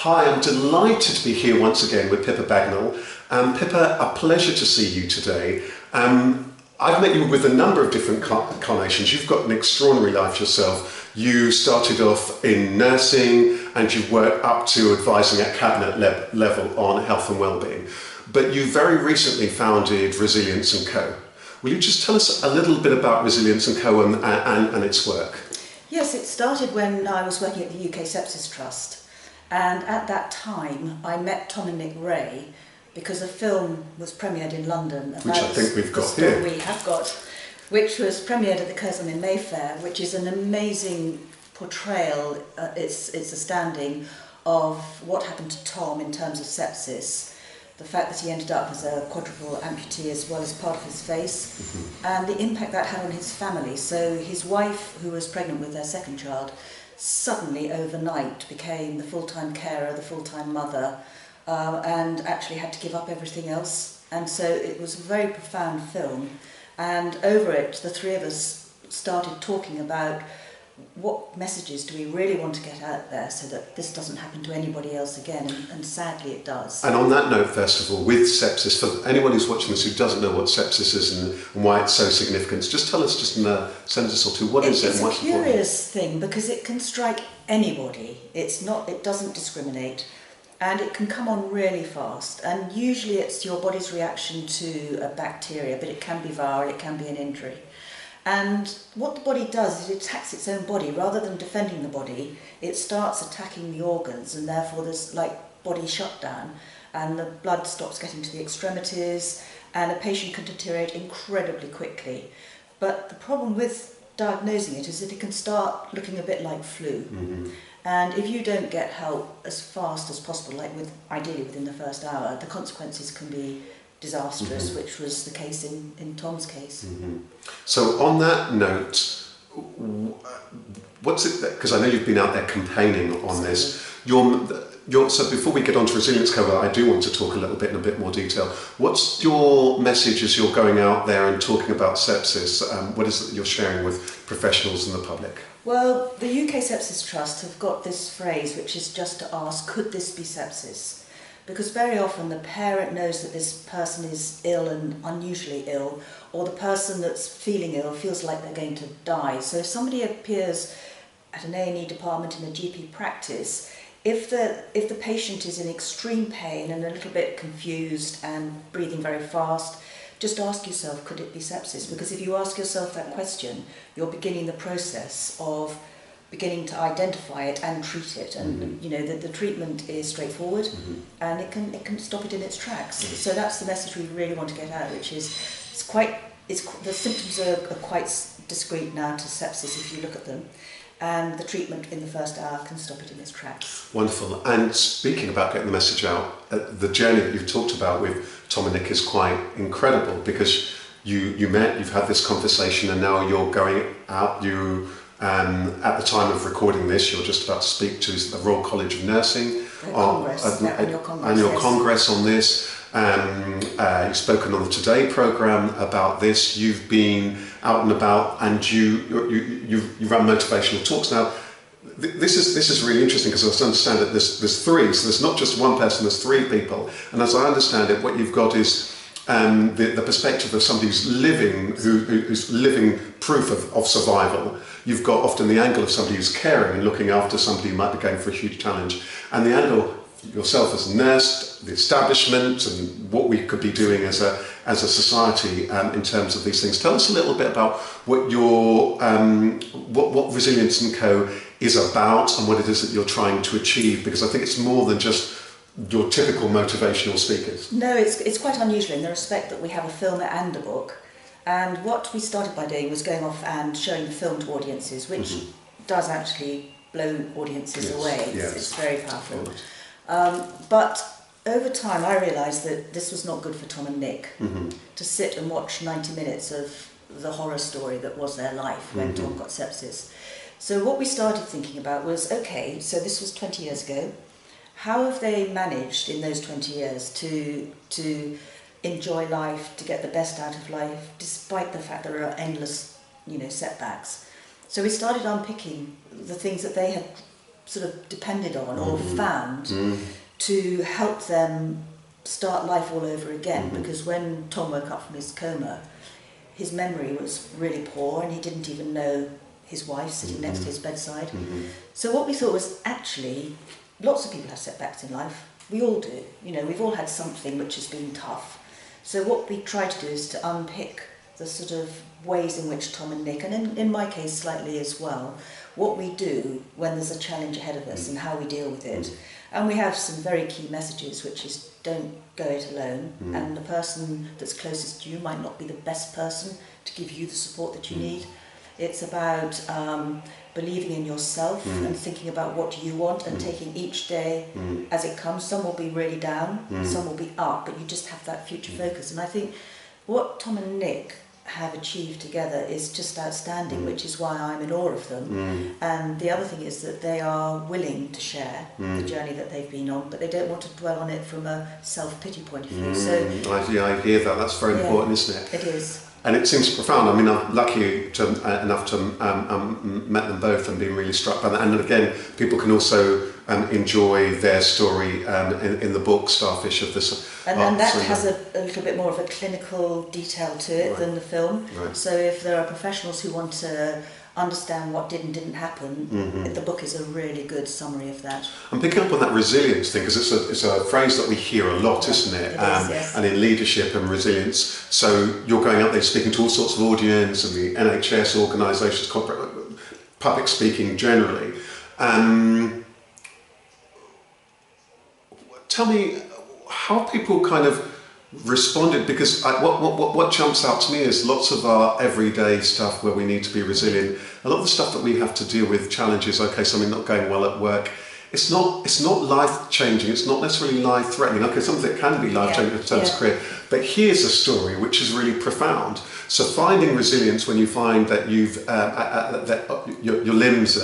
Hi, I'm delighted to be here once again with Pippa Bagnall. Pippa, a pleasure to see you today. I've met you with a number of different incarnations. You've got an extraordinary life yourself. You started off in nursing and you've worked up to advising at cabinet level on health and wellbeing. But you very recently founded Resilience & Co. Will you just tell us a little bit about Resilience & Co. and its work? Yes, it started when I was working at the UK Sepsis Trust. And at that time, I met Tom and Nick Ray because a film was premiered in London. About which I think we've got here. We have got, which was premiered at the Curzon in Mayfair, which is an amazing portrayal. It's astounding of what happened to Tom in terms of sepsis. The fact that he ended up as a quadruple amputee as well as part of his face, and the impact that had on his family. So his wife, who was pregnant with their second child, suddenly overnight became the full-time carer, the full-time mother, and actually had to give up everything else. And so it was a very profound film, and over it the three of us started talking about what messages do we really want to get out there so that this doesn't happen to anybody else again, and sadly it does. And on that note, first of all, with sepsis, for anyone who's watching this who doesn't know what sepsis is and why it's so significant, just tell us just in a sentence or two, what is it? It's a curious thing because it can strike anybody. It doesn't discriminate, and it can come on really fast, and usually it's your body's reaction to a bacteria, but it can be viral, it can be an injury. And what the body does is it attacks its own body. Rather than defending the body, it starts attacking the organs, and therefore there's like body shutdown, and the blood stops getting to the extremities, and a patient can deteriorate incredibly quickly. But the problem with diagnosing it is that it can start looking a bit like flu. And if you don't get help as fast as possible, ideally within the first hour, the consequences can be disastrous, which was the case in Tom's case. So on that note, what's it, because I know you've been out there campaigning on this, so before we get on to Resilience Co, I do want to talk a little bit in a bit more detail. What's your message as you're going out there and talking about sepsis? What is it that you're sharing with professionals and the public? Well, the UK Sepsis Trust have got this phrase, which is just to ask, could this be sepsis? Because very often the parent knows that this person is ill and unusually ill, or the person that's feeling ill feels like they're going to die. So if somebody appears at an A&E department in a GP practice, if the patient is in extreme pain and a little bit confused and breathing very fast, just ask yourself, could it be sepsis? Because if you ask yourself that question, you're beginning the process of beginning to identify it and treat it, and you know the treatment is straightforward, and it can stop it in its tracks. So that's the message we really want to get out, which is the symptoms are quite discreet now to sepsis if you look at them, and the treatment in the first hour can stop it in its tracks. Wonderful. And speaking about getting the message out, the journey that you've talked about with Tom and Nick is quite incredible, because you've had this conversation and now you're going out. At the time of recording this, you're just about to speak to the Royal College of Nursing annual congress on this. You've spoken on the Today programme about this. You've been out and about, and you run motivational talks. Now, this is really interesting, because I understand that there's three, so there's not just one person, there's three people. And as I understand it, what you've got is the perspective of somebody who's living proof of survival. You've got often the angle of somebody who's caring and looking after somebody who might be going for a huge challenge, and the angle yourself as a nurse, the establishment, and what we could be doing as a society in terms of these things. Tell us a little bit about what what Resilience & Co is about and what it is that you're trying to achieve, because I think it's more than just your typical motivational speakers. No, it's quite unusual in the respect that we have a film and a book. And what we started by doing was going off and showing the film to audiences, which does actually blow audiences away. It's very powerful. But over time I realised that this was not good for Tom and Nick to sit and watch 90 minutes of the horror story that was their life when Tom got sepsis. So what we started thinking about was, okay, so this was 20 years ago. How have they managed in those 20 years to enjoy life, to get the best out of life, despite the fact that there are endless, setbacks? So we started unpicking the things that they had sort of depended on or found to help them start life all over again, because when Tom woke up from his coma, his memory was really poor and he didn't even know his wife sitting next to his bedside. So what we thought was, actually, lots of people have setbacks in life. We all do. You know, we've all had something which has been tough. So what we try to do is to unpick the sort of ways in which Tom and Nick, and in my case slightly as well, what we do when there's a challenge ahead of us and how we deal with it. And we have some very key messages, which is don't go it alone, and the person that's closest to you might not be the best person to give you the support that you need. It's about believing in yourself and thinking about what you want and taking each day as it comes. Some will be really down, some will be up, but you just have that future focus. And I think what Tom and Nick have achieved together is just outstanding, which is why I'm in awe of them. And the other thing is that they are willing to share the journey that they've been on, but they don't want to dwell on it from a self-pity point of view. So I hear that. That's very important, isn't it? It is. And it seems profound. I mean, I'm lucky enough to met them both and been really struck by that. And again, people can also enjoy their story in the book Starfish of this. And that has a little bit more of a clinical detail to it than the film. So if there are professionals who want to understand what did and didn't happen, the book is a really good summary of that. I'm picking up on that resilience thing, because it's a phrase that we hear a lot, isn't it? It is, yes. And in leadership and resilience. So you're going out there speaking to all sorts of audience and the NHS organisations, public speaking generally. Tell me how people kind of responded, because what jumps out to me is lots of our everyday stuff where we need to be resilient. A lot of the stuff that we have to deal with, challenges, okay, something not going well at work, it's not life changing, it's not necessarily life threatening. Okay, something that can be life changing in terms of career, but here's a story which is really profound. So finding resilience when you find that your limbs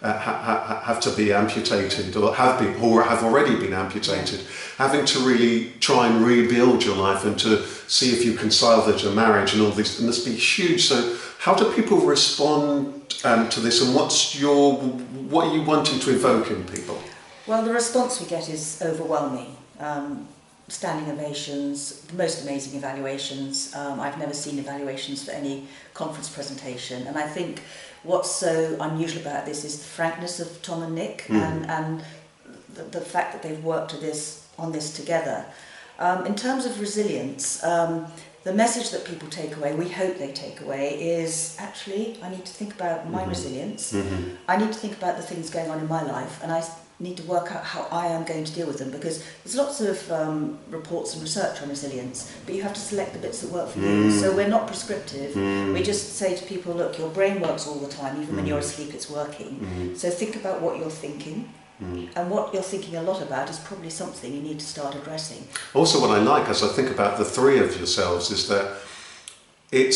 have to be amputated or have already been amputated, having to really try and rebuild your life and to see if you can salvage a marriage and all this, and must be huge. So how do people respond to this, and what are you wanting to evoke in people? Well, the response we get is overwhelming. Standing ovations, the most amazing evaluations. I've never seen evaluations for any conference presentation, and I think what's so unusual about this is the frankness of Tom and Nick, and the fact that they've worked on this together. In terms of resilience, the message that people take away, we hope they take away, is actually I need to think about my resilience. I need to think about the things going on in my life, and I need to work out how I am going to deal with them, because there's lots of reports and research on resilience, but you have to select the bits that work for you. So we're not prescriptive. We just say to people, look, your brain works all the time, even when you're asleep it's working. So think about what you're thinking. And what you're thinking a lot about is probably something you need to start addressing. Also, what I like as I think about the three of yourselves is that it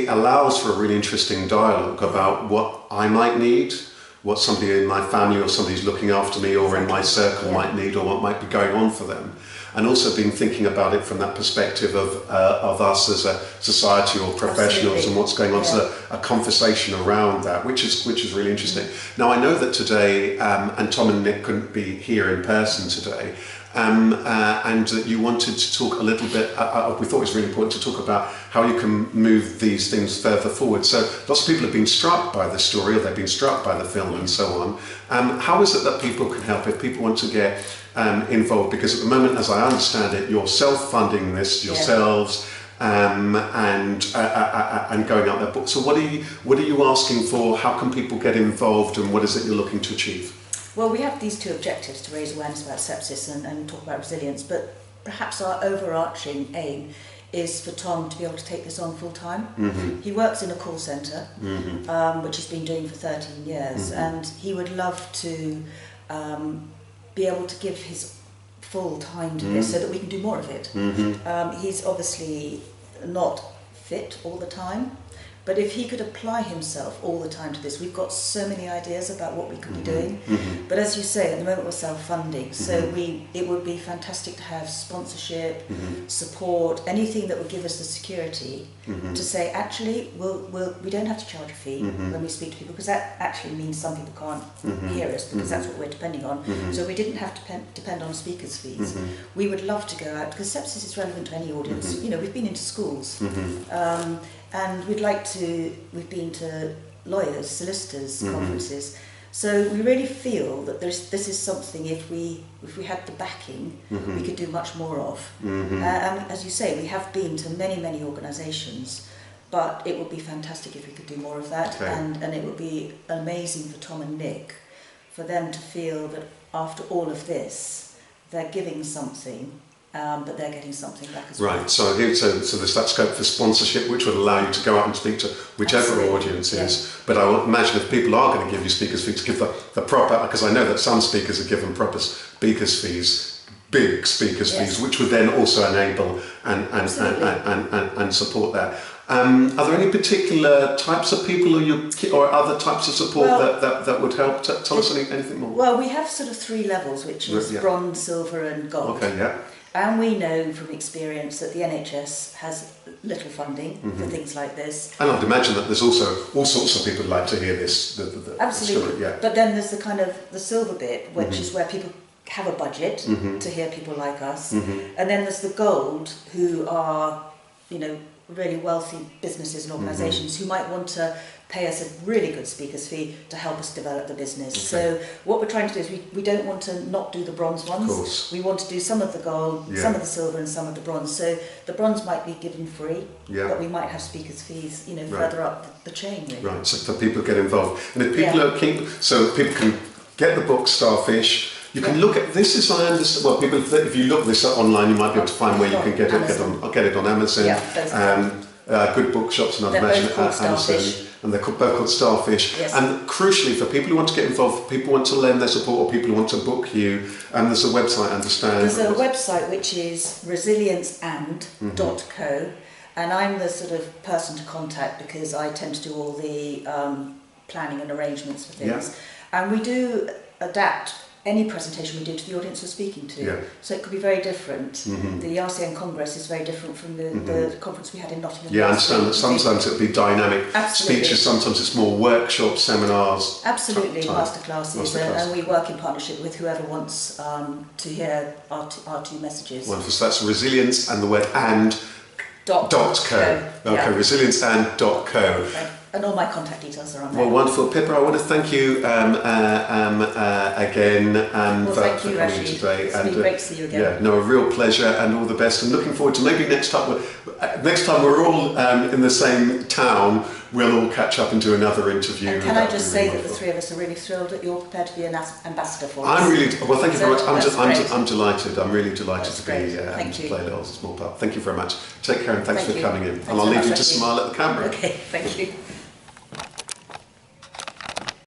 allows for a really interesting dialogue about what I might need, what somebody in my family or somebody who's looking after me or in my circle might need, or what might be going on for them. And also been thinking about it from that perspective of us as a society or professionals and what's going on. So a conversation around that, which is really interesting. Now I know that today, and Tom and Nick couldn't be here in person today, and that you wanted to talk a little bit, we thought it was really important to talk about how you can move these things further forward. So lots of people have been struck by the story, or they've been struck by the film and so on. How is it that people can help if people want to get involved? Because at the moment, as I understand it, you're self-funding this yourselves, and going out there. So what are you asking for? How can people get involved, and what is it you're looking to achieve? Well, we have these two objectives: to raise awareness about sepsis and talk about resilience, but perhaps our overarching aim is for Tom to be able to take this on full time. He works in a call centre, which he's been doing for 13 years, and he would love to be able to give his full time to this so that we can do more of it. He's obviously not fit all the time, But if he could apply himself all the time to this, we've got so many ideas about what we could be doing. But as you say, at the moment we're self-funding, so it would be fantastic to have sponsorship, support, anything that would give us the security to say, actually, we don't have to charge a fee when we speak to people, because that actually means some people can't hear us, because that's what we're depending on. So we didn't have to depend on speakers' fees. We would love to go out, because sepsis is relevant to any audience. You know, we've been into schools. And we've been to lawyers, solicitors, conferences. So we really feel that this is something, if we had the backing, we could do much more of. And as you say, we have been to many organisations, but it would be fantastic if we could do more of that. Okay. And it would be amazing for Tom and Nick, for them to feel that after all of this, they're giving something, but they're getting something back as well. Right, so there's that scope for sponsorship, which would allow you to go out and speak to whichever Absolutely. audience is. But I would imagine if people are going to give you speakers' fees, to give the proper, because I know that some speakers are given proper speakers' fees, big speakers' fees, which would then also enable and support that. Are there any particular types of people or other types of support that would help? Tell us anything more. Well, we have sort of 3 levels, which is bronze, silver and gold. Okay, yeah. And we know from experience that the NHS has little funding for things like this. And I'd imagine that there's also all sorts of people who'd like to hear this. Absolutely. Story, yeah. But then there's the kind of the silver bit, which is where people have a budget to hear people like us. And then there's the gold, who are, you know, really wealthy businesses and organisations who might want to pay us a really good speaker's fee to help us develop the business. So what we're trying to do is we don't want to not do the bronze ones. Of course. We want to do some of the gold, some of the silver and some of the bronze. So the bronze might be given free, but we might have speakers' fees, you know, further up the chain. Really. Right, so for people to get involved. And if people are keen, so people can get the book Starfish. You can look at this, as I understand. Well, people, if you look this up online, you might be able to find where you can get it. Get it on Amazon. Good bookshops, and I'd imagine at Amazon. And they're both called Starfish. Yes. And crucially, for people who want to get involved, people want to lend their support, or people who want to book you, there's a website, I understand. There's a website which is resilienceand.co, and I'm the sort of person to contact, because I tend to do all the planning and arrangements for things. And we do adapt any presentation we do to the audience we're speaking to. So it could be very different. The RCN Congress is very different from the conference we had in Nottingham. Yeah, I understand that sometimes it'll be dynamic speeches, sometimes it's more workshops, seminars. Absolutely, masterclasses, and we work in partnership with whoever wants to hear our 2 messages. Wonderful, so that's resilience and the word and .co. Okay, resilienceand.co. And all my contact details are on there. Well, wonderful. Pippa, I want to thank you again for thank you, coming Rasheed. today. It's been great to see you again. Yeah, no, a real pleasure, and all the best. And looking forward to maybe next time we're all in the same town, we'll all catch up and do another interview. And can I just say that the 3 of us are really thrilled that you're prepared to be an ambassador for us. I'm really, well, thank you very much. I'm delighted. I'm really delighted to be to play a little small part. Thank you very much. Take care, and thanks for coming in. And I'll leave you to smile at the camera. Okay, thank you.